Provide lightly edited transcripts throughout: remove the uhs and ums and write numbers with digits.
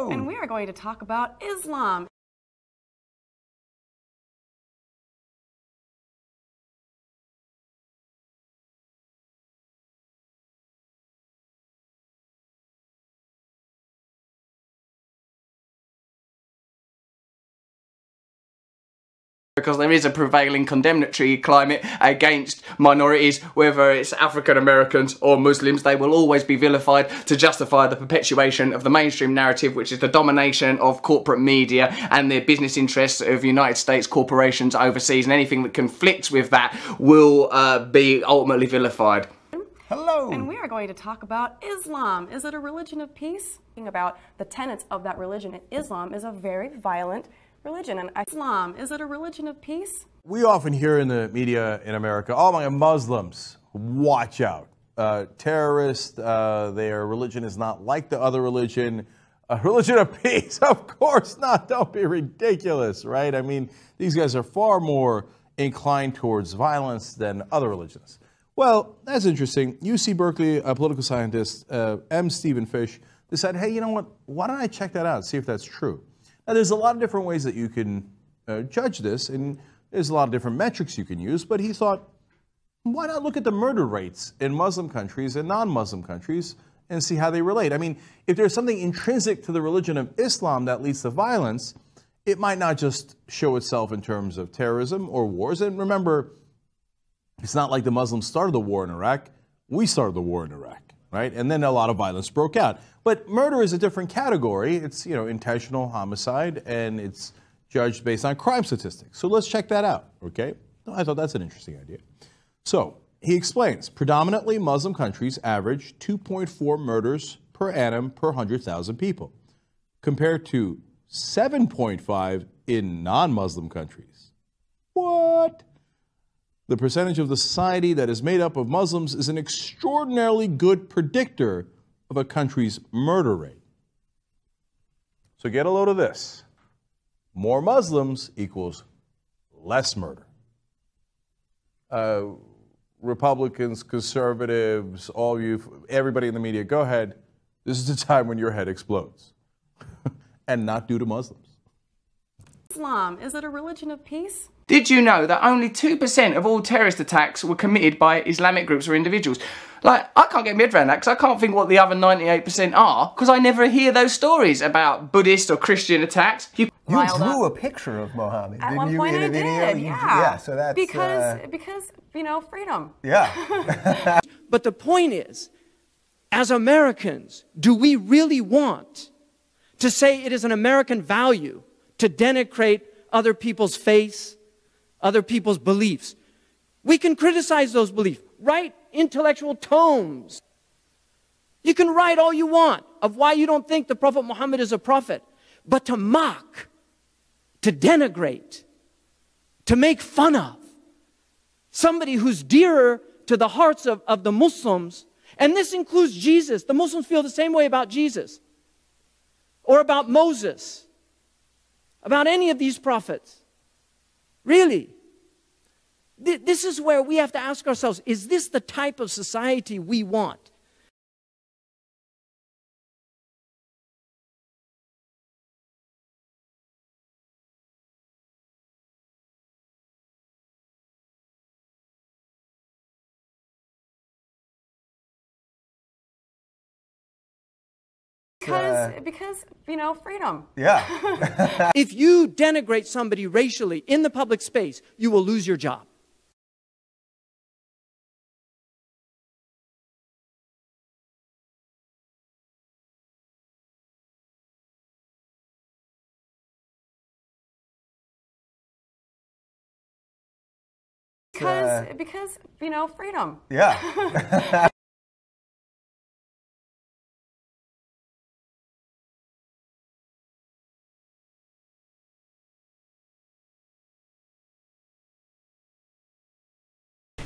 Hello! And we are going to talk about Islam. Because there is a prevailing condemnatory climate against minorities, whether it's African Americans or Muslims. They will always be vilified to justify the perpetuation of the mainstream narrative, which is the domination of corporate media and the business interests of United States corporations overseas, and anything that conflicts with that will be ultimately vilified. Hello! And we are going to talk about Islam. Is it a religion of peace? About the tenets of that religion. Islam is a very violent religion. And Islam, is it a religion of peace? We often hear in the media in America, oh my God, Muslims, watch out. Terrorists, their religion is not like the other religion. A religion of peace? Of course not. Don't be ridiculous, right? I mean, these guys are far more inclined towards violence than other religions. Well, that's interesting. UC Berkeley political scientist M. Stephen Fish decided, hey, you know what? Why don't I check that out, see if that's true? Now, there's a lot of different ways that you can judge this, and there's a lot of different metrics you can use, but he thought, why not look at the murder rates in Muslim countries and non-Muslim countries and see how they relate? I mean, if there's something intrinsic to the religion of Islam that leads to violence, it might not just show itself in terms of terrorism or wars. And remember, it's not like the Muslims started the war in Iraq. We started the war in Iraq, right? And then a lot of violence broke out. But murder is a different category. It's, intentional homicide, and it's judged based on crime statistics. So let's check that out, okay? I thought that's an interesting idea. So he explains, predominantly Muslim countries average 2.4 murders per annum per 100,000 people, compared to 7.5 in non-Muslim countries. What? The percentage of the society that is made up of Muslims is an extraordinarily good predictor of a country's murder rate. So get a load of this. More Muslims equals less murder. Republicans, conservatives, all you, everybody in the media, go ahead. This is the time when your head explodes. And not due to Muslims. Islam, is it a religion of peace? Did you know that only 2% of all terrorist attacks were committed by Islamic groups or individuals? Like, I can't get my head around that because I can't think what the other 98% are, because I never hear those stories about Buddhist or Christian attacks. You drew a picture of Mohammed, At didn't one you, point in a I video? did, yeah. So that's because freedom. Yeah. But the point is, as Americans, do we really want to say it is an American value to denigrate other people's faith, other people's beliefs? We can criticize those beliefs, write intellectual tomes. You can write all you want of why you don't think the Prophet Muhammad is a prophet, but to mock, to denigrate, to make fun of somebody who's dearer to the hearts of the Muslims, and this includes Jesus. The Muslims feel the same way about Jesus, or about Moses, about any of these prophets. Really. This is where we have to ask ourselves, is this the type of society we want? Because freedom. Yeah. If you denigrate somebody racially in the public space, you will lose your job. Because freedom. Yeah.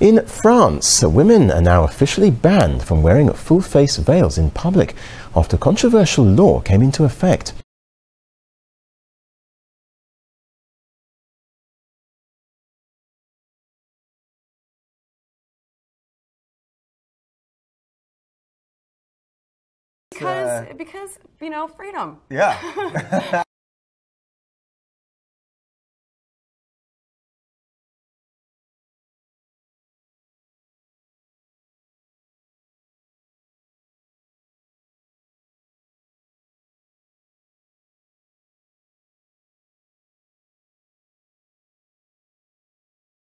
In France, women are now officially banned from wearing full-face veils in public after controversial law came into effect. Because, you know, freedom. Yeah.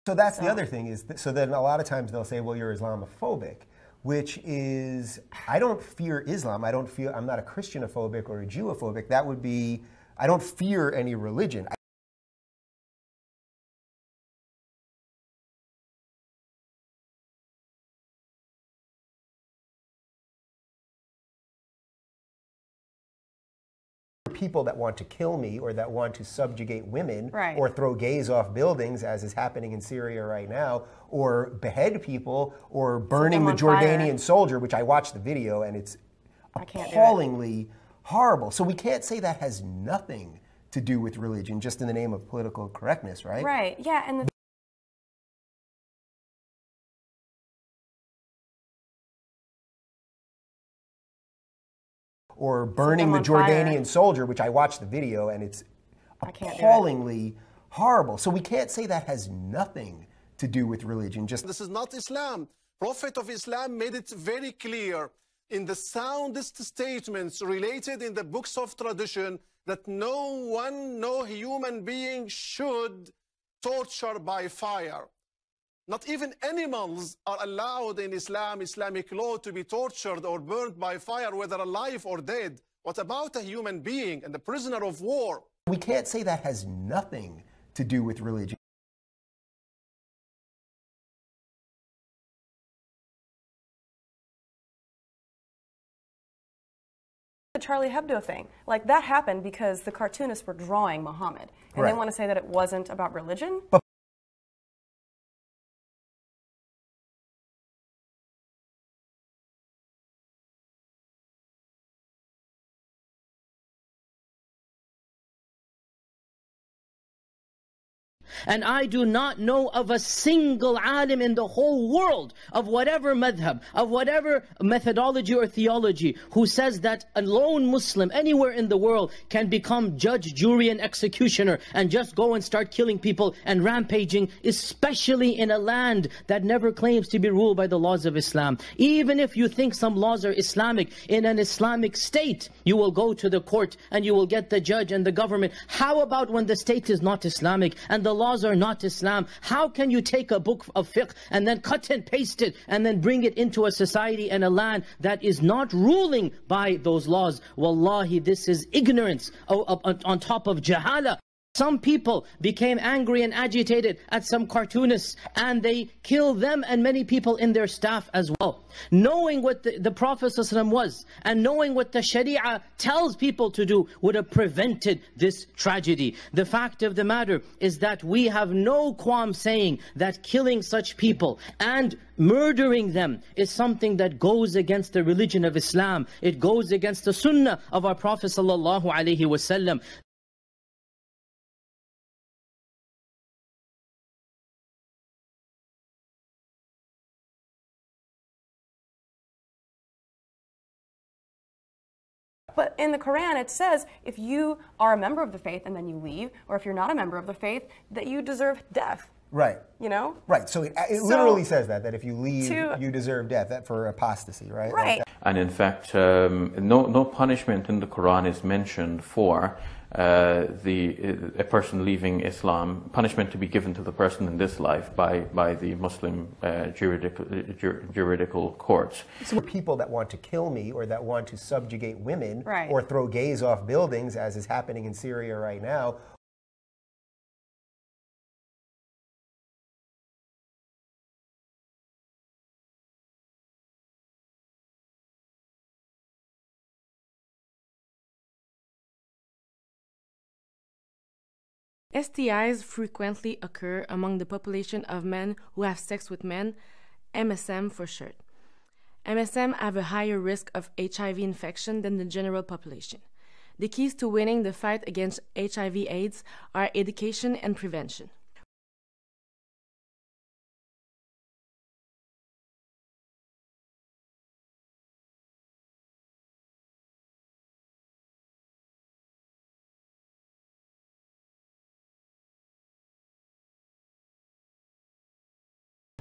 So that's the other thing is, so then a lot of times they'll say, well, you're Islamophobic, which is, I don't fear Islam. I'm not a Christianophobic or a Jewophobic. That would be, I don't fear any religion. People that want to kill me or that want to subjugate women or throw gays off buildings, as is happening in Syria right now, or behead people or burning the Jordanian soldier, which I watched the video and it's appallingly horrible. So we can't say that has nothing to do with religion, just in the name of political correctness, right? Right, yeah. And or burning the Jordanian soldier, which I watched the video and it's appallingly horrible. So we can't say that has nothing to do with religion. Just this is not Islam. Prophet of Islam made it very clear in the soundest statements related in the books of tradition that no human being should torture by fire. Not even animals are allowed in Islamic law, to be tortured or burned by fire, whether alive or dead. What about a human being and a prisoner of war? We can't say that has nothing to do with religion. the Charlie Hebdo thing, like that happened because the cartoonists were drawing Muhammad, and they want to say that it wasn't about religion. And I do not know of a single alim in the whole world, of whatever madhab, of whatever methodology or theology, who says that a lone Muslim anywhere in the world can become judge, jury, and executioner and just go and start killing people and rampaging, especially in a land that never claims to be ruled by the laws of Islam. Even if you think some laws are Islamic, in an Islamic state, you will go to the court and you will get the judge and the government. How about when the state is not Islamic and the laws are not Islam? How can you take a book of fiqh and then cut and paste it and then bring it into a society and a land that is not ruling by those laws? Wallahi, this is ignorance on top of jahala. Some people became angry and agitated at some cartoonists, and they killed them and many people in their staff as well. Knowing what the Prophet ﷺ was, and knowing what the Sharia tells people to do, would have prevented this tragedy. The fact of the matter is that we have no qualm saying that killing such people and murdering them is something that goes against the religion of Islam. It goes against the sunnah of our Prophet ﷺ. But in the Quran it says if you are a member of the faith and then you leave, or if you're not a member of the faith, that you deserve death. Right. You know? Right. So it literally says that if you leave, you deserve death, that for apostasy, right? Right. Like and in fact, no punishment in the Quran is mentioned for a person leaving Islam, punishment to be given to the person in this life by the Muslim juridical courts. So people that want to kill me or that want to subjugate women Right. or throw gays off buildings, as is happening in Syria right now, STIs frequently occur among the population of men who have sex with men, MSM for short. MSM have a higher risk of HIV infection than the general population. The keys to winning the fight against HIV/AIDS are education and prevention.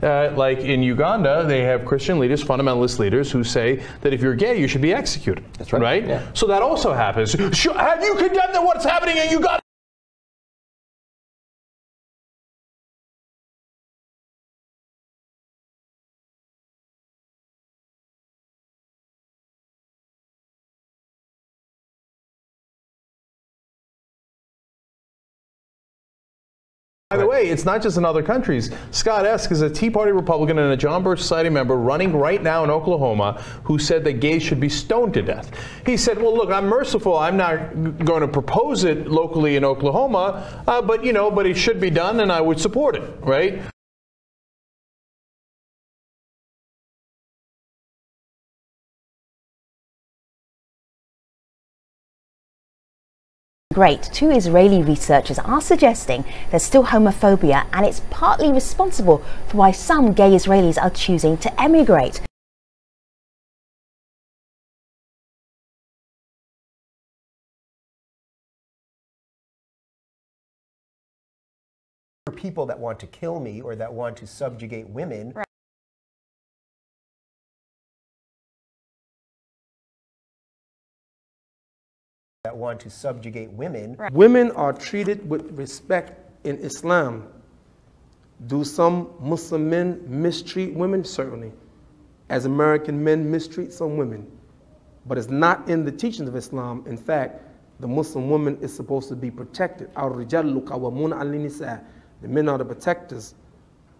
Like in Uganda, they have Christian leaders, fundamentalist leaders, who say that if you're gay, you should be executed. That's right. Right? Yeah. So that also happens. Have you condemned what's happening in Uganda? By the way, it's not just in other countries. Scott Esk is a Tea Party Republican and a John Birch Society member running right now in Oklahoma who said that gays should be stoned to death. He said, well, look, I'm merciful. I'm not going to propose it locally in Oklahoma, but it should be done and I would support it, right? Great. Two Israeli researchers are suggesting there's still homophobia and it's partly responsible for why some gay Israelis are choosing to emigrate. For people that want to kill me or that want to subjugate women. Right. That want to subjugate women. Right. Women are treated with respect in Islam. Do some Muslim men mistreat women? Certainly. As American men mistreat some women. But it's not in the teachings of Islam. In fact, the Muslim woman is supposed to be protected. The men are the protectors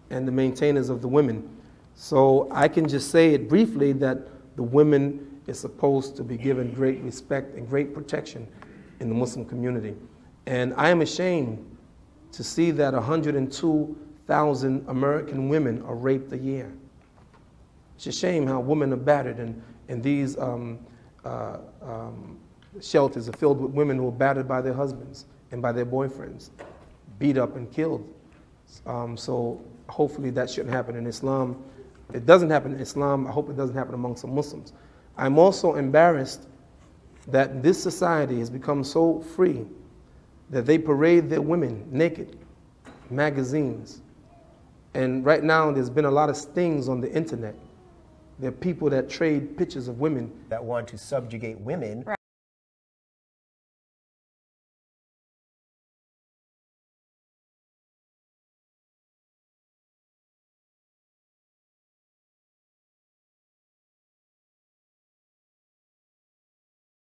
and the maintainers of the women. So I can just say it briefly that the women is supposed to be given great respect and great protection in the Muslim community. And I am ashamed to see that 102,000 American women are raped a year. It's a shame how women are battered, and these shelters are filled with women who are battered by their husbands and by their boyfriends, beat up and killed. So hopefully that shouldn't happen in Islam. It doesn't happen in Islam. I hope it doesn't happen among some Muslims. I'm also embarrassed that this society has become so free that they parade their women naked, magazines. And right now there's been a lot of stings on the internet. There are people that trade pictures of women that want to subjugate women. Right.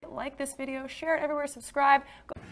Like this video, share it everywhere, subscribe.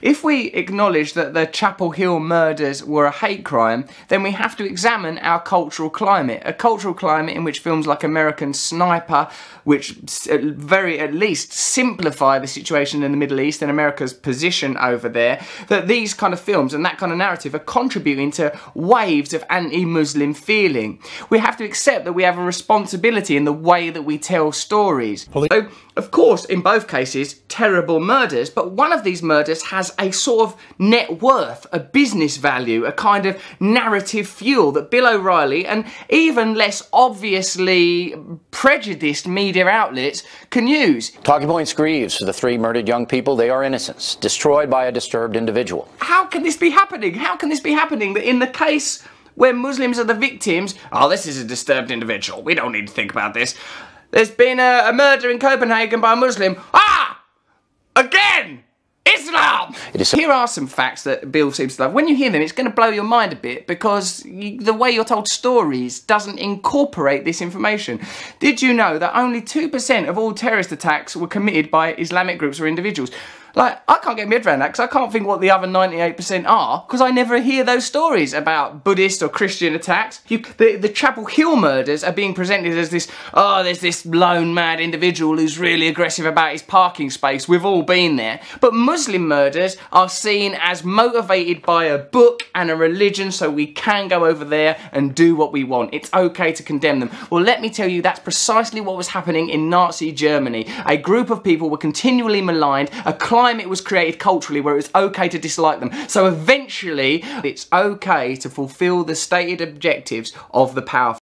If we acknowledge that the Chapel Hill murders were a hate crime, then we have to examine our cultural climate. A cultural climate in which films like American Sniper, which at least simplify the situation in the Middle East and America's position over there, that these kind of films and that kind of narrative are contributing to waves of anti-Muslim feeling. We have to accept that we have a responsibility in the way that we tell stories. So, of course, in both cases, terrible murders, but one of these murders has a sort of net worth, a business value, a kind of narrative fuel that Bill O'Reilly and even less obviously prejudiced media outlets can use. Talking points grieves for the three murdered young people. They are innocents, destroyed by a disturbed individual. How can this be happening? How can this be happening that in the case where Muslims are the victims, oh, this is a disturbed individual, we don't need to think about this. There's been a murder in Copenhagen by a Muslim. Ah! Again! Islam! Here are some facts that Bill seems to love. When you hear them, it's going to blow your mind a bit because the way you're told stories doesn't incorporate this information. Did you know that only 2% of all terrorist attacks were committed by Islamic groups or individuals? Like, I can't get my head around that because I can't think what the other 98% are because I never hear those stories about Buddhist or Christian attacks. The Chapel Hill murders are being presented as this, oh, there's this lone mad individual who's really aggressive about his parking space. We've all been there. But Muslim murders are seen as motivated by a book and a religion, so we can go over there and do what we want. It's okay to condemn them. Well, let me tell you, that's precisely what was happening in Nazi Germany. A group of people were continually maligned, a climate was created culturally where it was okay to dislike them. So eventually, it's okay to fulfill the stated objectives of the powerful.